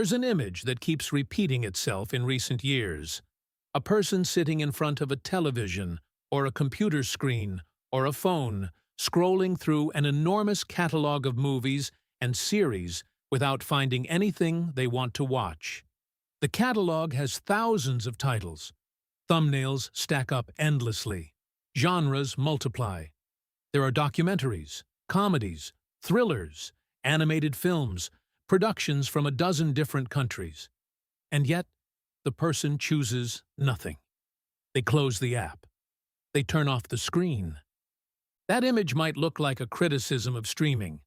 There's an image that keeps repeating itself in recent years. A person sitting in front of a television, or a computer screen, or a phone, scrolling through an enormous catalog of movies and series without finding anything they want to watch. The catalog has thousands of titles. Thumbnails stack up endlessly. Genres multiply. There are documentaries, comedies, thrillers, animated films, productions from a dozen different countries. And yet, the person chooses nothing. They close the app. They turn off the screen. That image might look like a criticism of streaming,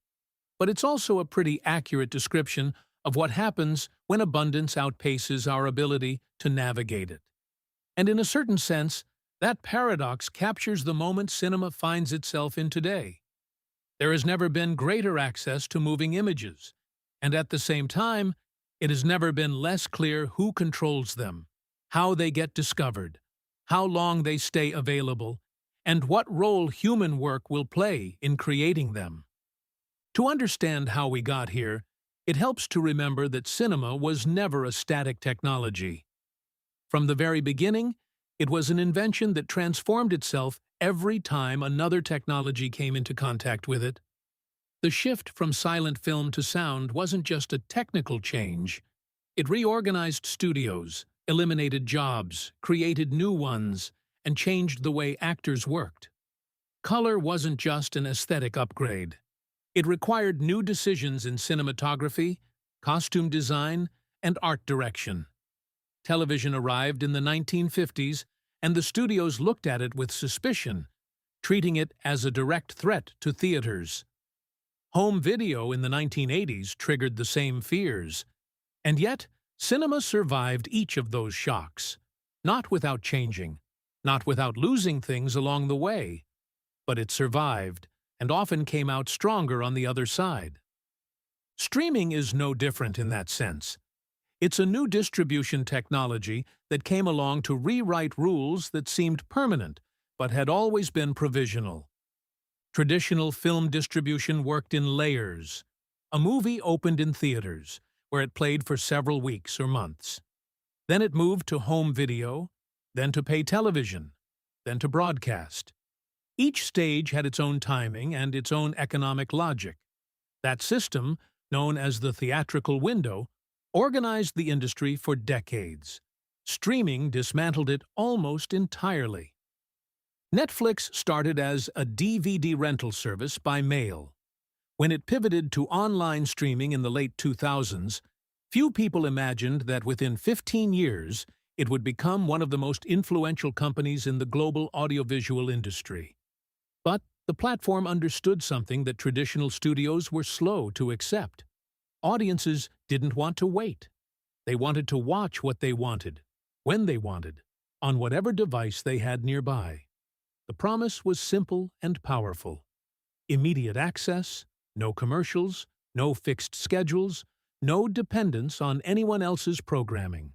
but it's also a pretty accurate description of what happens when abundance outpaces our ability to navigate it. And in a certain sense, that paradox captures the moment cinema finds itself in today. There has never been greater access to moving images, and at the same time, it has never been less clear who controls them, how they get discovered, how long they stay available, and what role human work will play in creating them. To understand how we got here, it helps to remember that cinema was never a static technology. From the very beginning, it was an invention that transformed itself every time another technology came into contact with it. The shift from silent film to sound wasn't just a technical change. It reorganized studios, eliminated jobs, created new ones, and changed the way actors worked. Color wasn't just an aesthetic upgrade. It required new decisions in cinematography, costume design, and art direction. Television arrived in the 1950s, and the studios looked at it with suspicion, treating it as a direct threat to theaters. Home video in the 1980s triggered the same fears. And yet, cinema survived each of those shocks, not without changing, not without losing things along the way, but it survived and often came out stronger on the other side. Streaming is no different in that sense. It's a new distribution technology that came along to rewrite rules that seemed permanent but had always been provisional. Traditional film distribution worked in layers. A movie opened in theaters, where it played for several weeks or months. Then it moved to home video, then to pay television, then to broadcast. Each stage had its own timing and its own economic logic. That system, known as the theatrical window, organized the industry for decades. Streaming dismantled it almost entirely. Netflix started as a DVD rental service by mail. When it pivoted to online streaming in the late 2000s, few people imagined that within 15 years it would become one of the most influential companies in the global audiovisual industry. But the platform understood something that traditional studios were slow to accept. Audiences didn't want to wait. They wanted to watch what they wanted, when they wanted, on whatever device they had nearby. The promise was simple and powerful. Immediate access, no commercials, no fixed schedules, no dependence on anyone else's programming.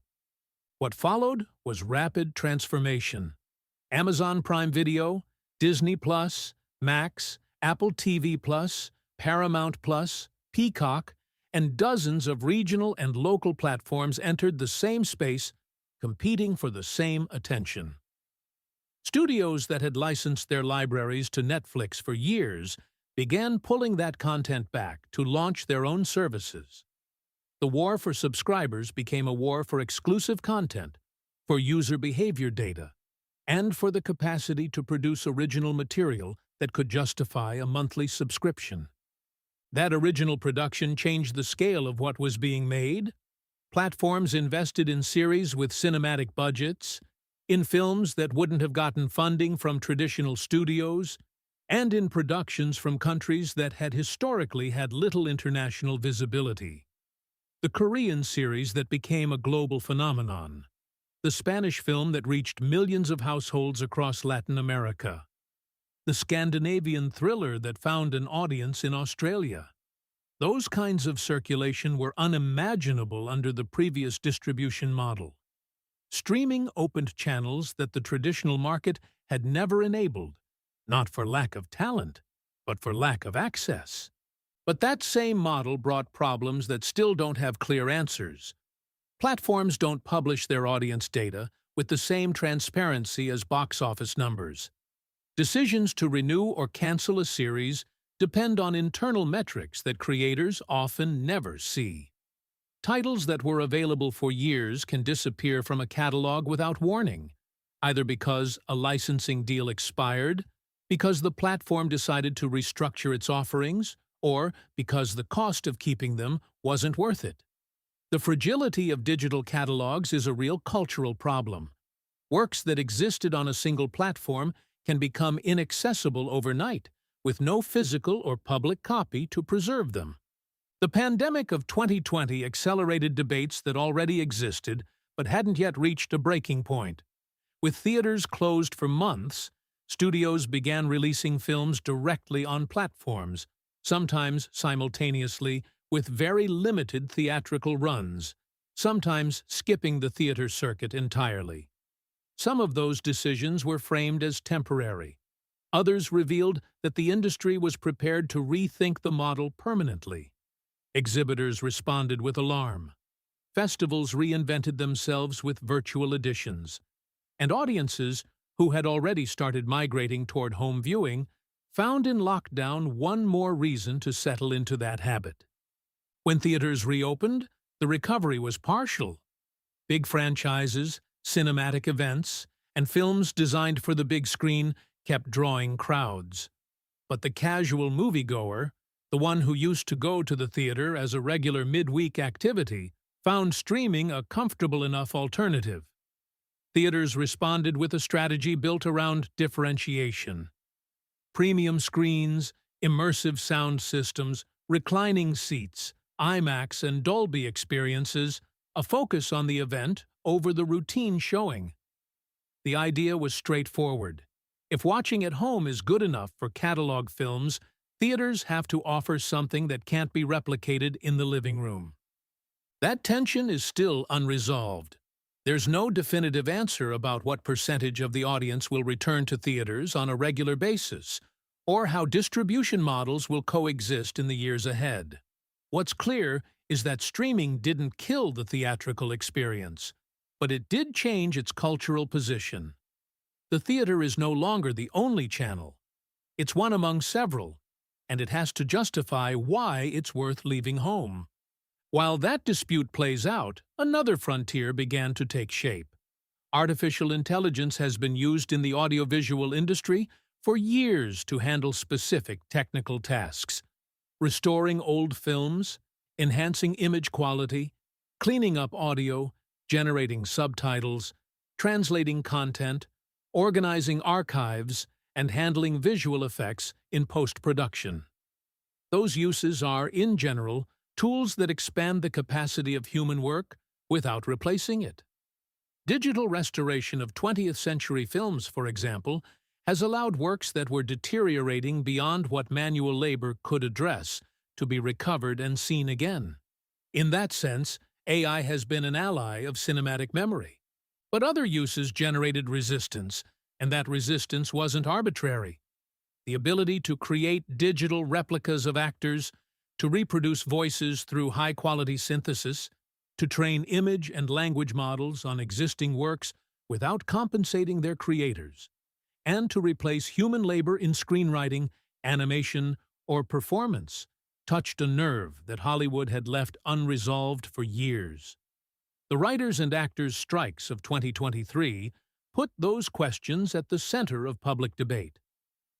What followed was rapid transformation. Amazon Prime Video, Disney+, Max, Apple TV+, Paramount+, Peacock, and dozens of regional and local platforms entered the same space, competing for the same attention. Studios that had licensed their libraries to Netflix for years began pulling that content back to launch their own services. The war for subscribers became a war for exclusive content, for user behavior data, and for the capacity to produce original material that could justify a monthly subscription. That original production changed the scale of what was being made. Platforms invested in series with cinematic budgets, in films that wouldn't have gotten funding from traditional studios, and in productions from countries that had historically had little international visibility. The Korean series that became a global phenomenon. The Spanish film that reached millions of households across Latin America. The Scandinavian thriller that found an audience in Australia. Those kinds of circulation were unimaginable under the previous distribution model. Streaming opened channels that the traditional market had never enabled, not for lack of talent, but for lack of access. But that same model brought problems that still don't have clear answers. Platforms don't publish their audience data with the same transparency as box office numbers. Decisions to renew or cancel a series depend on internal metrics that creators often never see. Titles that were available for years can disappear from a catalog without warning, either because a licensing deal expired, because the platform decided to restructure its offerings, or because the cost of keeping them wasn't worth it. The fragility of digital catalogs is a real cultural problem. Works that existed on a single platform can become inaccessible overnight, with no physical or public copy to preserve them. The pandemic of 2020 accelerated debates that already existed but hadn't yet reached a breaking point. With theaters closed for months, studios began releasing films directly on platforms, sometimes simultaneously with very limited theatrical runs, sometimes skipping the theater circuit entirely. Some of those decisions were framed as temporary. Others revealed that the industry was prepared to rethink the model permanently. Exhibitors responded with alarm. Festivals reinvented themselves with virtual editions. And audiences, who had already started migrating toward home viewing, found in lockdown one more reason to settle into that habit. When theaters reopened, the recovery was partial. Big franchises, cinematic events, and films designed for the big screen kept drawing crowds. But the casual moviegoer, the one who used to go to the theater as a regular midweek activity, found streaming a comfortable enough alternative. Theaters responded with a strategy built around differentiation. Premium screens, immersive sound systems, reclining seats, IMAX and Dolby experiences, a focus on the event over the routine showing. The idea was straightforward. If watching at home is good enough for catalog films, theaters have to offer something that can't be replicated in the living room. That tension is still unresolved. There's no definitive answer about what percentage of the audience will return to theaters on a regular basis, or how distribution models will coexist in the years ahead. What's clear is that streaming didn't kill the theatrical experience, but it did change its cultural position. The theater is no longer the only channel. It's one among several, and it has to justify why it's worth leaving home. While that dispute plays out, another frontier began to take shape. Artificial intelligence has been used in the audiovisual industry for years to handle specific technical tasks: restoring old films, enhancing image quality, cleaning up audio, generating subtitles, translating content, organizing archives, and handling visual effects in post-production. Those uses are, in general, tools that expand the capacity of human work without replacing it. Digital restoration of 20th century films, for example, has allowed works that were deteriorating beyond what manual labor could address to be recovered and seen again. In that sense, AI has been an ally of cinematic memory. But other uses generated resistance, and that resistance wasn't arbitrary. The ability to create digital replicas of actors, to reproduce voices through high-quality synthesis, to train image and language models on existing works without compensating their creators, and to replace human labor in screenwriting, animation, or performance, touched a nerve that Hollywood had left unresolved for years. The writers and actors' strikes of 2023 put those questions at the center of public debate.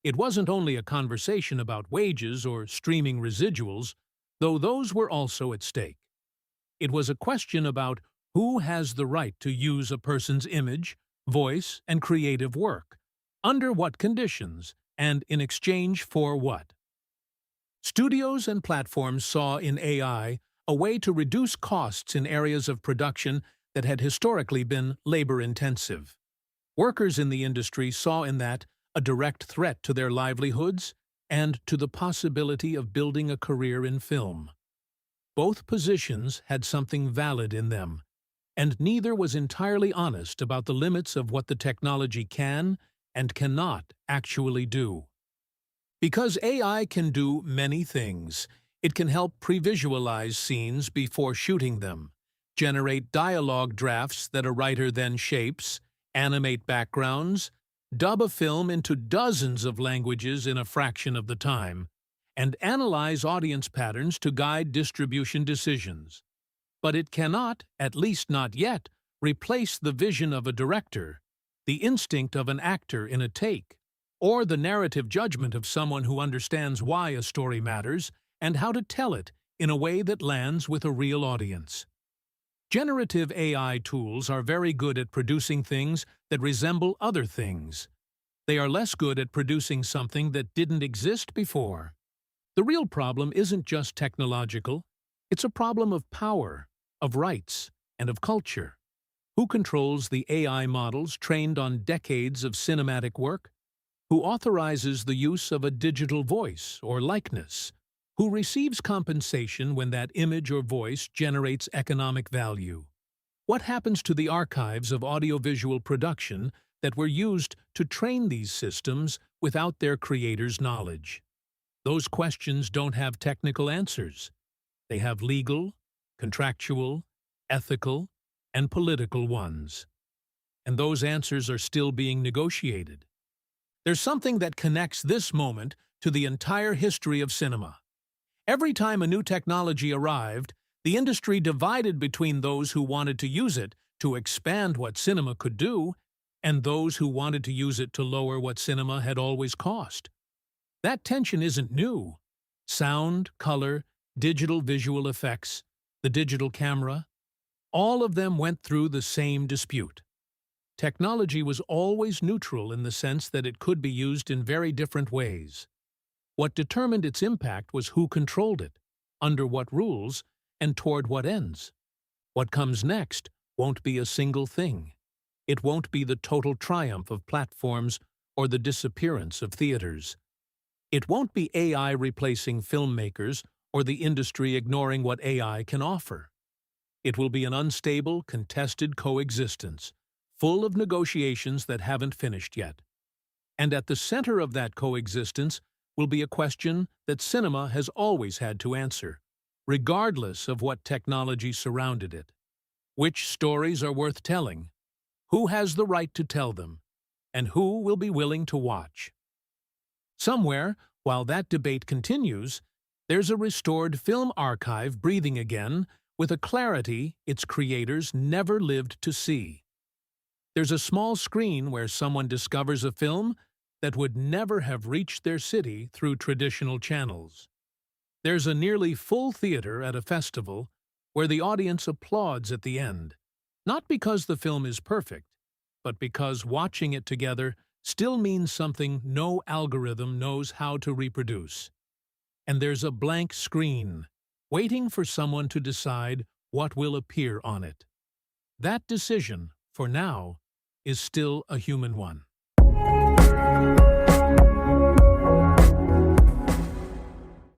It wasn't only a conversation about wages or streaming residuals, though those were also at stake. It was a question about who has the right to use a person's image, voice, and creative work, under what conditions, and in exchange for what. Studios and platforms saw in AI a way to reduce costs in areas of production that had historically been labor-intensive. Workers in the industry saw in that a direct threat to their livelihoods and to the possibility of building a career in film. Both positions had something valid in them, and neither was entirely honest about the limits of what the technology can and cannot actually do. Because AI can do many things, It can help pre-visualize scenes before shooting them, generate dialogue drafts that a writer then shapes, animate backgrounds, dub a film into dozens of languages in a fraction of the time, and analyze audience patterns to guide distribution decisions. But it cannot, at least not yet, replace the vision of a director, the instinct of an actor in a take, or the narrative judgment of someone who understands why a story matters and how to tell it in a way that lands with a real audience. Generative AI tools are very good at producing things that resemble other things. They are less good at producing something that didn't exist before. The real problem isn't just technological, it's a problem of power, of rights, and of culture. Who controls the AI models trained on decades of cinematic work? Who authorizes the use of a digital voice or likeness? Who receives compensation when that image or voice generates economic value? What happens to the archives of audiovisual production that were used to train these systems without their creators' knowledge? Those questions don't have technical answers. They have legal, contractual, ethical, and political ones. And those answers are still being negotiated. There's something that connects this moment to the entire history of cinema. Every time a new technology arrived, the industry divided between those who wanted to use it to expand what cinema could do and those who wanted to use it to lower what cinema had always cost. That tension isn't new. Sound, color, digital visual effects, the digital camera, all of them went through the same dispute. Technology was always neutral in the sense that it could be used in very different ways. What determined its impact was who controlled it, under what rules, and toward what ends. What comes next won't be a single thing. It won't be the total triumph of platforms or the disappearance of theaters. It won't be AI replacing filmmakers or the industry ignoring what AI can offer. It will be an unstable, contested coexistence, full of negotiations that haven't finished yet. And at the center of that coexistence will be a question that cinema has always had to answer, regardless of what technology surrounded it. Which stories are worth telling? Who has the right to tell them? And who will be willing to watch? Somewhere, while that debate continues, there's a restored film archive breathing again with a clarity its creators never lived to see. There's a small screen where someone discovers a film that would never have reached their city through traditional channels. There's a nearly full theater at a festival where the audience applauds at the end, not because the film is perfect, but because watching it together still means something no algorithm knows how to reproduce. And there's a blank screen, waiting for someone to decide what will appear on it. That decision, for now, is still a human one.